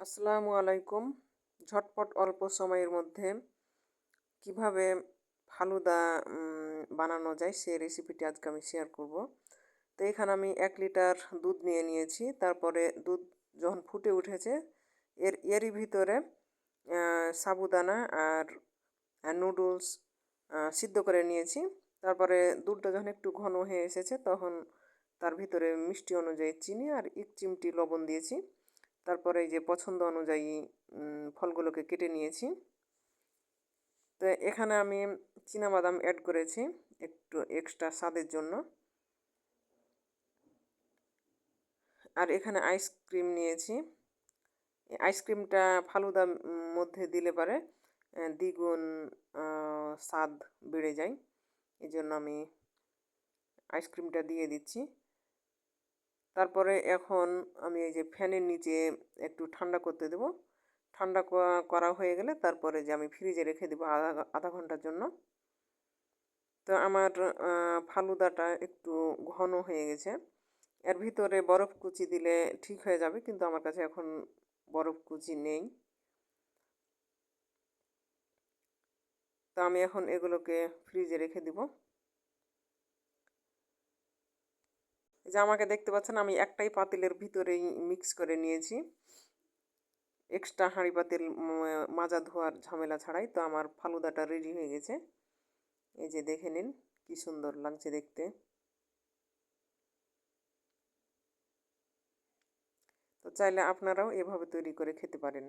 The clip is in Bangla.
আসসালামু আলাইকুম। ঝটপট অল্প সময়ের মধ্যে কিভাবে ফালুদা বানানো যায় সেই রেসিপিটি আজকে আমি শেয়ার করব। তো এখানে আমি 1 লিটার দুধ নিয়ে নিয়েছি। তারপরে দুধ যখন ফুটে উঠেছে এরই ভিতরে সাবুদানা আর নুডলস সিদ্ধ করে নিয়েছি। তারপরে দুধটা যখন একটু ঘন হয়ে এসেছে তখন তার ভিতরে মিষ্টি অনুযায়ী চিনি আর 1 চিমটি লবণ দিয়েছি। তারপরে এই যে পছন্দ অনুযায়ী ফলগুলোকে কেটে নিয়েছি। তো এখানে আমি বাদাম অ্যাড করেছি একটু এক্সট্রা স্বাদের জন্য। আর এখানে আইসক্রিম নিয়েছি। আইসক্রিমটা ফালুদার মধ্যে দিলে পারে দ্বিগুণ স্বাদ বেড়ে যায়। এজন্য আমি আইসক্রিমটা দিয়ে দিচ্ছি। তারপরে এখন আমি এই যে ফ্যানের নিচে একটু ঠান্ডা করতে দেব। ঠান্ডা করা হয়ে গেলে তারপরে যে আমি ফ্রিজে রেখে দেবো আধা ঘন্টার জন্য। তো আমার ফালুদাটা একটু ঘন হয়ে গেছে। এর ভিতরে বরফ কুচি দিলে ঠিক হয়ে যাবে, কিন্তু আমার কাছে এখন বরফ কুচি নেই। তো আমি এখন এগুলোকে ফ্রিজে রেখে দিব। এই যে আমাকে দেখতে পাচ্ছেন, আমি একটাই পাতিলের ভিতরেই মিক্স করে নিয়েছি, এক্সট্রা হাঁড়ি পাতিল মাজা ধোয়ার ঝামেলা ছাড়াই। তো আমার ফালুদাটা রেডি হয়ে গেছে। এই যে দেখে নিন কি সুন্দর লাগছে দেখতে। তো চাইলে আপনারাও এভাবে তৈরি করে খেতে পারেন।